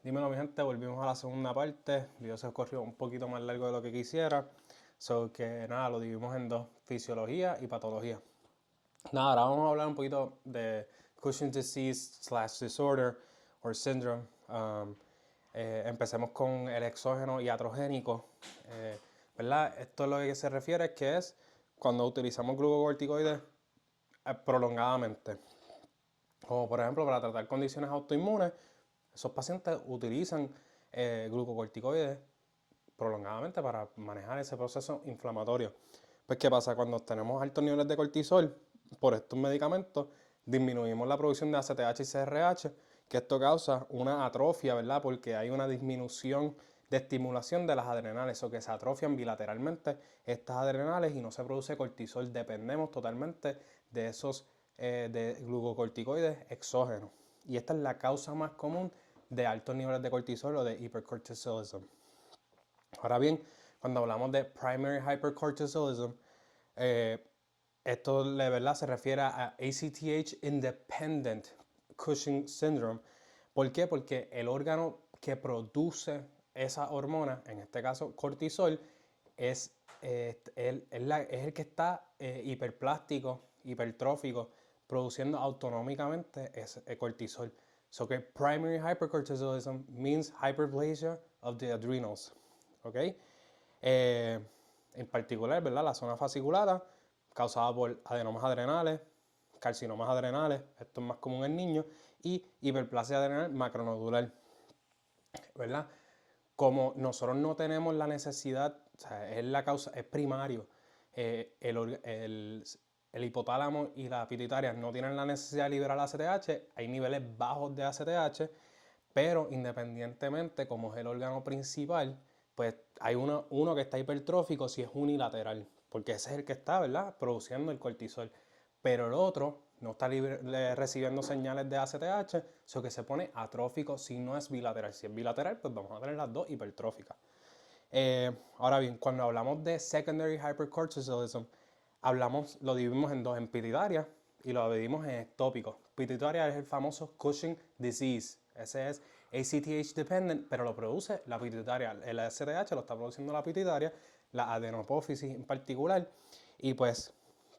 Dímelo, mi gente, volvimos a la segunda parte. El video se corrió un poquito más largo de lo que quisiera. So que nada, lo dividimos en dos, fisiología y patología. Nada, ahora vamos a hablar un poquito de Cushing's disease / disorder or syndrome. Empecemos con el exógeno iatrogénico. ¿Verdad? Esto es lo que se refiere es que es cuando utilizamos glucocorticoides prolongadamente. Como por ejemplo para tratar condiciones autoinmunes, esos pacientes utilizan glucocorticoides prolongadamente para manejar ese proceso inflamatorio. Pues, ¿qué pasa? Cuando tenemos altos niveles de cortisol, por estos medicamentos, disminuimos la producción de ACTH y CRH, que esto causa una atrofia, ¿verdad? Porque hay una disminución de estimulación de las adrenales, o que se atrofian bilateralmente estas adrenales y no se produce cortisol. Dependemos totalmente de esos de glucocorticoides exógenos. Y esta es la causa más común de altos niveles de cortisol o de hipercortisolismo. Ahora bien, cuando hablamos de primary hypercortisolism, esto de verdad se refiere a ACTH independent Cushing syndrome. ¿Por qué? Porque el órgano que produce esa hormona, en este caso cortisol, es el que está hiperplástico, hipertrófico, produciendo autonómicamente ese cortisol. So que primary hypercortisolism means hyperplasia of the adrenals. ¿Ok? En particular, ¿verdad? La zona fasciculada, causada por adenomas adrenales, carcinomas adrenales, esto es más común en niños, y hiperplasia adrenal macronodular, ¿verdad? Como nosotros no tenemos la necesidad, o sea, es la causa, es primario, el hipotálamo y la pituitaria no tienen la necesidad de liberar ACTH, hay niveles bajos de ACTH, pero independientemente, como es el órgano principal, pues hay uno que está hipertrófico si es unilateral, porque ese es el que está, ¿verdad?, produciendo el cortisol. Pero el otro no está recibiendo señales de ACTH, eso que se pone atrófico si no es bilateral. Si es bilateral, pues vamos a tener las dos hipertróficas. Ahora bien, cuando hablamos de secondary hypercortisolism, lo dividimos en dos, en pituitaria y lo dividimos en ectópico. Pituitaria es el famoso Cushing disease. Ese es ACTH dependent, pero lo produce la pituitaria. El ACTH lo está produciendo la pituitaria, la adenopófisis en particular. Y pues,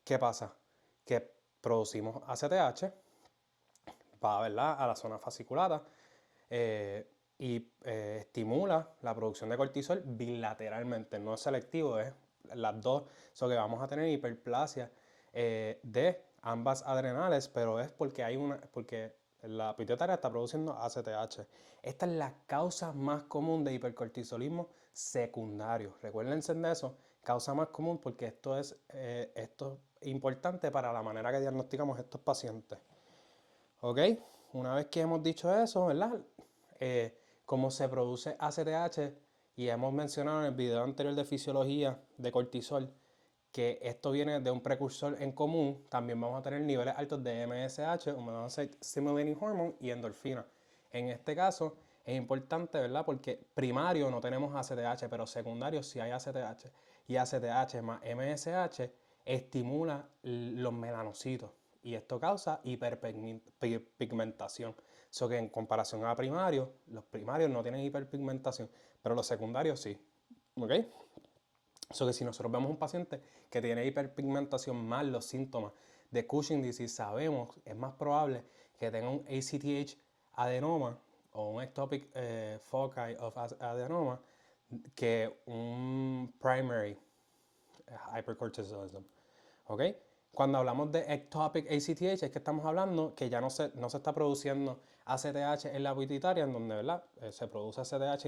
¿qué pasa? Que producimos ACTH, va, ¿verdad?, a la zona fasciculada estimula la producción de cortisol bilateralmente, no es selectivo, es las dos. So que vamos a tener hiperplasia de ambas adrenales, pero es porque la pituitaria está produciendo ACTH. Esta es la causa más común de hipercortisolismo secundario. Recuérdense de eso, causa más común, porque esto es importante para la manera que diagnosticamos estos pacientes. ¿Ok? Una vez que hemos dicho eso, ¿verdad? Cómo se produce ACTH, y hemos mencionado en el video anterior de fisiología de cortisol que esto viene de un precursor en común. También vamos a tener niveles altos de MSH, Melanocyte Stimulating Hormone, y endorfina. En este caso es importante, ¿verdad?, porque primario no tenemos ACTH, pero secundario sí hay ACTH. Y ACTH más MSH estimula los melanocitos, y esto causa hiperpigmentación. Eso que en comparación a primarios, los primarios no tienen hiperpigmentación, pero los secundarios sí. ¿Ok? Eso que si nosotros vemos un paciente que tiene hiperpigmentación más los síntomas de Cushing disease, sabemos, es más probable que tenga un ACTH adenoma o un ectopic foci of adenoma que un primary hypercortisolism. ¿Ok? Cuando hablamos de ectopic ACTH es que estamos hablando que ya no se está produciendo ACTH en la pituitaria, en donde, ¿verdad?, se produce ACTH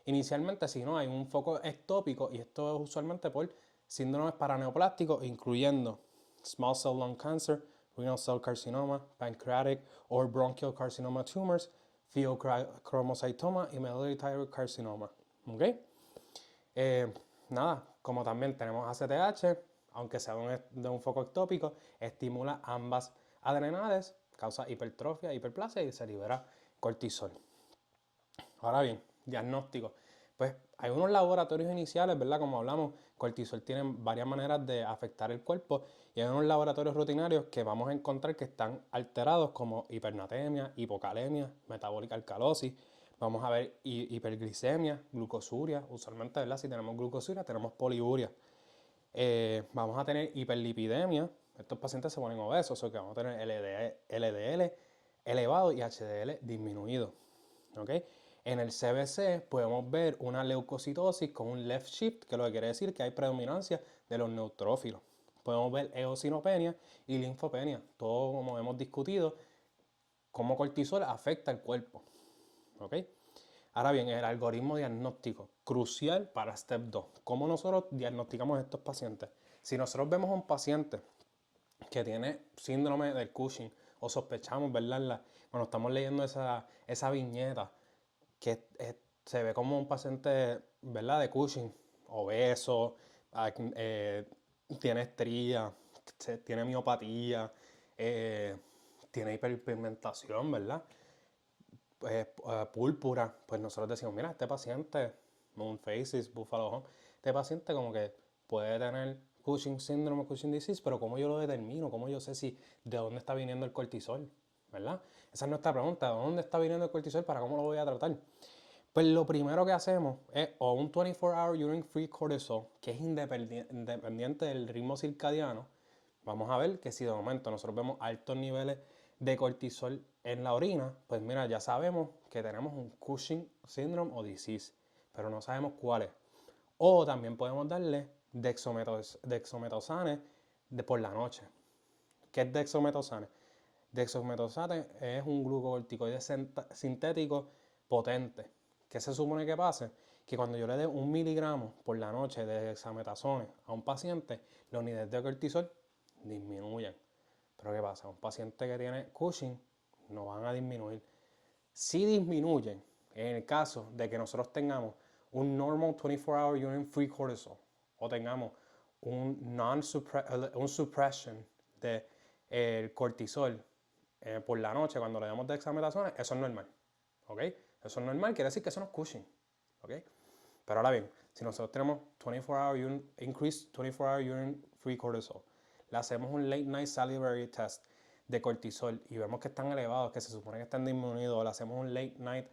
inicialmente, sino hay un foco ectópico, y esto es usualmente por síndromes paraneoplásticos, incluyendo small cell lung cancer, renal cell carcinoma, pancreatic or bronchial carcinoma tumors, pheochromocytoma y medullary thyroid carcinoma. ¿Ok? Nada, como también tenemos ACTH, aunque sea de un foco ectópico, estimula ambas adrenales, causa hipertrofia, hiperplasia, y se libera cortisol. Ahora bien, diagnóstico. Pues hay unos laboratorios iniciales, ¿verdad? Como hablamos, cortisol tiene varias maneras de afectar el cuerpo, y hay unos laboratorios rutinarios que vamos a encontrar que están alterados, como hipernatremia, hipocalemia, metabólica alcalosis, Vamos a ver hiperglicemia, glucosuria, usualmente, ¿verdad? Si tenemos glucosuria, tenemos poliuria. Vamos a tener hiperlipidemia, estos pacientes se ponen obesos, o sea que vamos a tener LDL elevado y HDL disminuido. ¿Okay? En el CBC podemos ver una leucocitosis con un left shift, que lo que quiere decir que hay predominancia de los neutrófilos. Podemos ver eosinopenia y linfopenia, todo como hemos discutido, cómo cortisol afecta el cuerpo. ¿Okay? Ahora bien, el algoritmo diagnóstico, crucial para Step 2. ¿Cómo nosotros diagnosticamos a estos pacientes? Si nosotros vemos a un paciente que tiene síndrome del Cushing o sospechamos, ¿verdad? Cuando estamos leyendo esa viñeta, que se ve como un paciente, ¿verdad? De Cushing, obeso, tiene estrías, tiene miopatía, tiene hiperpigmentación, ¿verdad? Púrpura, pues nosotros decimos, mira, este paciente, Moon Faces, Buffalo Home, este paciente como que puede tener Cushing síndrome, Cushing disease, pero ¿cómo yo lo determino? ¿Cómo yo sé de dónde está viniendo el cortisol? ¿Verdad? Esa es nuestra pregunta, ¿de dónde está viniendo el cortisol? ¿Para cómo lo voy a tratar? Pues lo primero que hacemos es o un 24-hour urine free cortisol, que es independiente del ritmo circadiano. Vamos a ver que si de momento nosotros vemos altos niveles de cortisol en la orina, pues mira, ya sabemos que tenemos un Cushing syndrome o disease, pero no sabemos cuál es. O también podemos darle dexametasone por la noche. ¿Qué es dexametasone? Dexametasone es un glucocorticoide sintético potente. ¿Qué se supone que pase? Que cuando yo le dé 1 miligramo por la noche de dexametasone a un paciente, los niveles de cortisol disminuyen. Pero ¿qué pasa? Un paciente que tiene Cushing no van a disminuir. Si disminuyen, en el caso de que nosotros tengamos un normal 24-hour urine free cortisol o tengamos un suppression de cortisol por la noche cuando le damos dexametasona, eso es normal. ¿Ok? Eso es normal, quiere decir que eso no es Cushing. ¿Ok? Pero ahora bien, si nosotros tenemos 24-hour urine, increased 24-hour urine free cortisol, le hacemos un late night salivary test de cortisol y vemos que están elevados, que se supone que están disminuidos, le hacemos un late night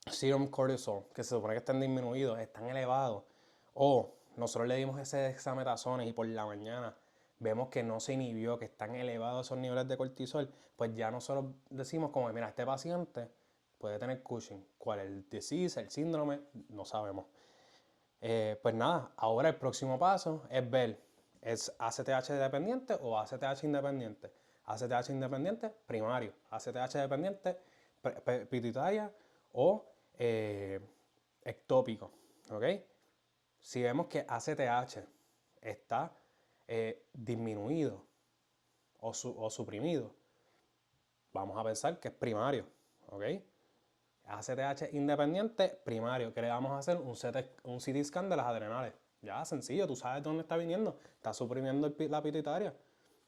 serum cortisol, que se supone que están disminuidos, están elevados, o nosotros le dimos ese dexametasona y por la mañana vemos que no se inhibió, que están elevados esos niveles de cortisol, pues ya nosotros decimos como, mira, este paciente puede tener Cushing. ¿Cuál es el disease, el síndrome? No sabemos. Pues nada, ahora el próximo paso es ver, ¿es ACTH dependiente o ACTH independiente? ACTH independiente, primario. ACTH dependiente, pituitaria o ectópico. ¿Ok? Si vemos que ACTH está disminuido o suprimido, vamos a pensar que es primario. ¿Ok? ACTH independiente, primario, que le vamos a hacer un CT scan de las adrenales. Ya, sencillo, tú sabes dónde está viniendo. Está suprimiendo la pituitaria.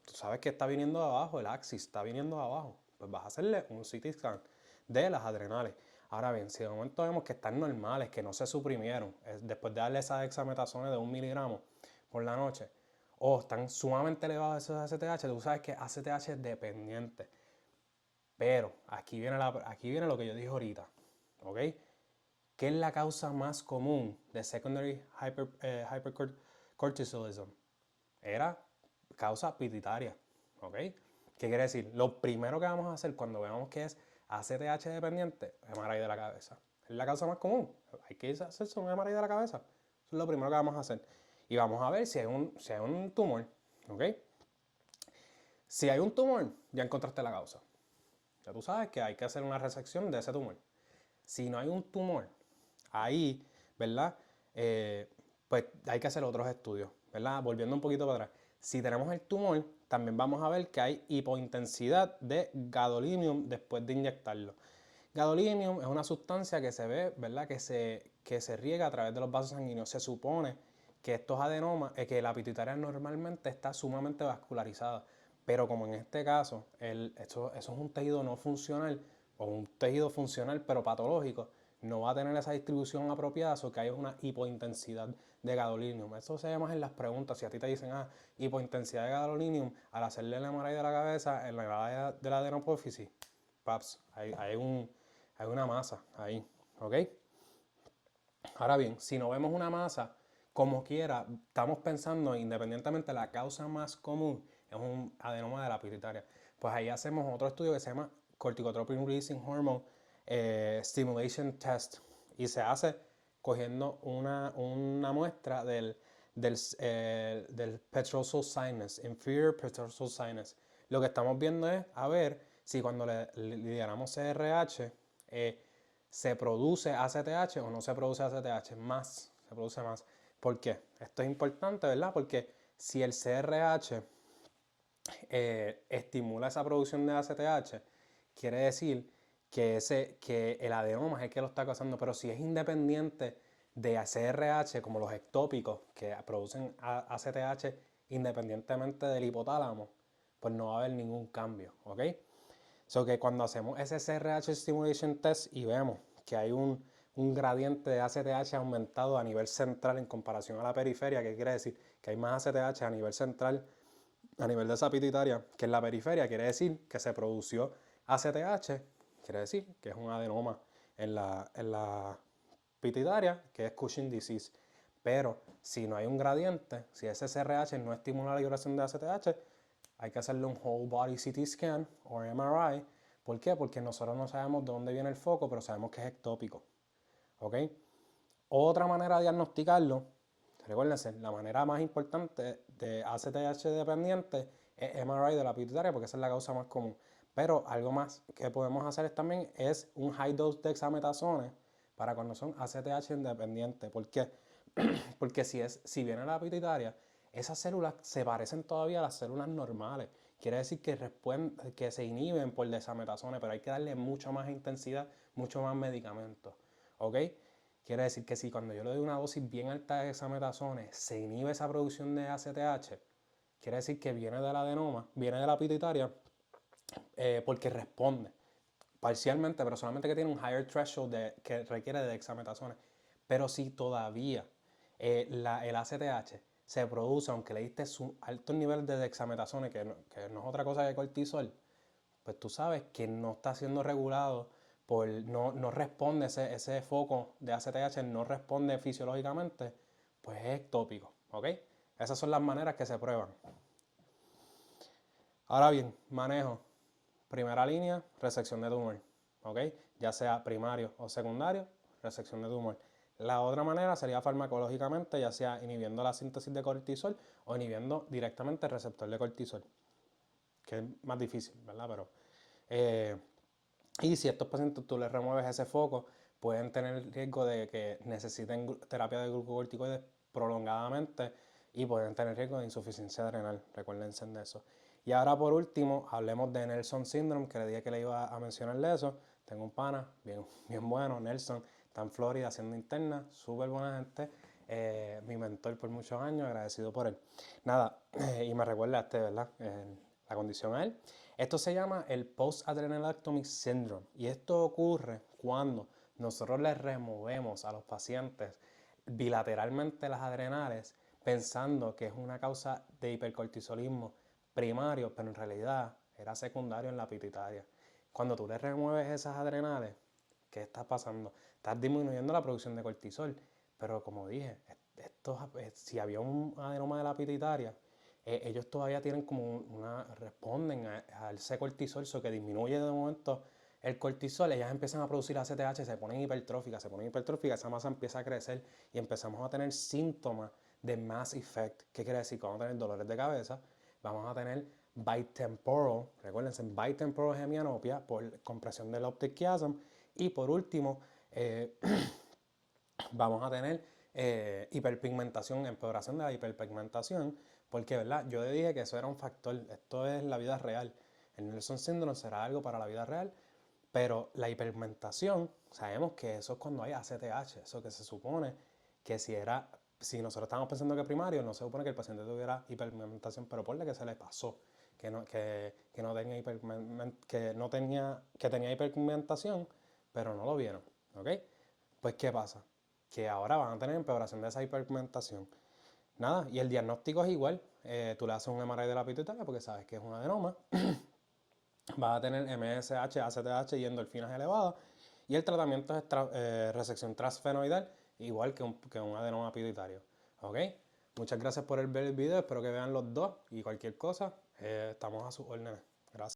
Tú sabes que está viniendo de abajo, el axis está viniendo de abajo. Pues vas a hacerle un CT scan de las adrenales. Ahora bien, si de momento vemos que están normales, que no se suprimieron, después de darle esa dexametasona de 1 miligramo por la noche, o están sumamente elevados esos ACTH, tú sabes que ACTH es dependiente. Pero aquí viene lo que yo dije ahorita, ¿ok? ¿Qué es la causa más común de secondary hypercortisolism? Era causa pituitaria, ¿ok? ¿Qué quiere decir? Lo primero que vamos a hacer cuando veamos que es ACTH dependiente, MRI de la cabeza. Es la causa más común. Hay que hacerse un MRI de la cabeza. Eso es lo primero que vamos a hacer. Y vamos a ver si hay un tumor, ¿ok? Si hay un tumor, ya encontraste la causa. Ya tú sabes que hay que hacer una resección de ese tumor. Si no hay un tumor, ahí, ¿verdad? Pues hay que hacer otros estudios, ¿verdad? Volviendo un poquito para atrás. Si tenemos el tumor, también vamos a ver que hay hipointensidad de gadolinium después de inyectarlo. Gadolinium es una sustancia que se ve, ¿verdad? Que se riega a través de los vasos sanguíneos. Se supone que estos adenomas, que la pituitaria normalmente está sumamente vascularizada. Pero como en este caso, eso es un tejido no funcional o un tejido funcional pero patológico, no va a tener esa distribución apropiada, o que hay una hipointensidad de gadolinium. Eso se llama en las preguntas. Si a ti te dicen, hipointensidad de gadolinium, al hacerle la MRI de la cabeza, en la área de la adenopófisis, paps, hay Hay una masa ahí, ¿ok? Ahora bien, si no vemos una masa, como quiera, estamos pensando, independientemente, la causa más común es un adenoma de la pituitaria. Pues ahí hacemos otro estudio que se llama Corticotropin Releasing Hormone Stimulation Test. Y se hace cogiendo una muestra del petrosal sinus, inferior petrosal sinus. Lo que estamos viendo es a ver si cuando le liberamos CRH, se produce ACTH o no se produce ACTH, más, se produce más. ¿Por qué? Esto es importante, ¿verdad? Porque si el CRH estimula esa producción de ACTH, quiere decir que el adenoma es el que lo está causando, pero si es independiente de CRH, como los ectópicos que producen ACTH independientemente del hipotálamo, pues no va a haber ningún cambio, ¿ok? So que cuando hacemos ese CRH Stimulation Test y vemos que hay un gradiente de ACTH aumentado a nivel central en comparación a la periferia, ¿qué quiere decir? Que hay más ACTH a nivel central, a nivel de esa pituitaria, que en la periferia, quiere decir que se produció ACTH, quiere decir que es un adenoma en la pituitaria, que es Cushing disease. Pero si no hay un gradiente, si ese CRH no estimula la liberación de ACTH, hay que hacerle un whole body CT scan o MRI. ¿Por qué? Porque nosotros no sabemos de dónde viene el foco, pero sabemos que es ectópico. ¿Ok? Otra manera de diagnosticarlo, recuérdense, la manera más importante de ACTH dependiente es MRI de la pituitaria, porque esa es la causa más común. Pero algo más que podemos hacer también es un high dose dexametasone para cuando son ACTH independientes. ¿Por qué? Porque si viene la pituitaria, esas células se parecen todavía a las células normales. Quiere decir que se inhiben por desametasona, pero hay que darle mucha más intensidad, mucho más medicamento. ¿Ok? Quiere decir que si cuando yo le doy una dosis bien alta de desametasona se inhibe esa producción de ACTH, quiere decir que viene del adenoma, viene de la pituitaria, porque responde parcialmente, pero solamente que tiene un higher threshold que requiere de dexametasona. Pero si todavía el ACTH se produce, aunque le diste un alto nivel de dexametasona, que no es otra cosa que cortisol, pues tú sabes que no está siendo regulado, no responde ese foco de ACTH, no responde fisiológicamente, pues es ectópico, ¿ok? Esas son las maneras que se prueban. Ahora bien, manejo. Primera línea, resección de tumor, ¿ok? Ya sea primario o secundario, resección de tumor. La otra manera sería farmacológicamente, ya sea inhibiendo la síntesis de cortisol o inhibiendo directamente el receptor de cortisol, que es más difícil, ¿verdad? Y si a estos pacientes tú les remueves ese foco, pueden tener riesgo de que necesiten terapia de glucocorticoides prolongadamente y pueden tener riesgo de insuficiencia adrenal. Recuérdense de eso. Y ahora por último, hablemos de Nelson Syndrome, que le dije que le iba a mencionarle eso. Tengo un pana bien, bien bueno, Nelson, está en Florida haciendo interna, súper buena gente. Mi mentor por muchos años, agradecido por él. Nada, y me recuerda a ¿verdad? La condición a él. Esto se llama el Post-Adrenalectomy Syndrome y esto ocurre cuando nosotros le removemos a los pacientes bilateralmente las adrenales pensando que es una causa de hipercortisolismo primario, pero en realidad era secundario en la pituitaria. Cuando tú le remueves esas adrenales, ¿qué está pasando? Estás disminuyendo la producción de cortisol, pero como dije, si había un adenoma de la pituitaria, ellos todavía tienen como responden a ese cortisol, eso que disminuye de momento el cortisol, ellas empiezan a producir ACTH, se ponen hipertróficas, esa masa empieza a crecer y empezamos a tener síntomas de mass effect. ¿Qué quiere decir? Que vamos a tener dolores de cabeza, vamos a tener bitemporal, recuérdense, bitemporal hemianopia por compresión del optic chiasm y por último vamos a tener hiperpigmentación, empeoración de la hiperpigmentación, porque ¿verdad? Yo le dije que eso era un factor, esto es la vida real. El Nelson Syndrome será algo para la vida real, pero la hiperpigmentación, sabemos que eso es cuando hay ACTH, eso que se supone que si nosotros estamos pensando que primario, no se supone que el paciente tuviera hiperpigmentación, pero por la que se le pasó, que tenía hiperpigmentación, pero no lo vieron, ¿ok? Pues ¿qué pasa? Que ahora van a tener empeoración de esa hiperpigmentación. Nada, y el diagnóstico es igual. Tú le haces un MRI de la pituitaria porque sabes que es un adenoma. Vas a tener MSH, ACTH y endorfinas elevadas. Y el tratamiento es resección transfenoidal, igual que un adenoma pituitario. ¿Ok? Muchas gracias por ver el video, espero que vean los dos y cualquier cosa, estamos a sus órdenes.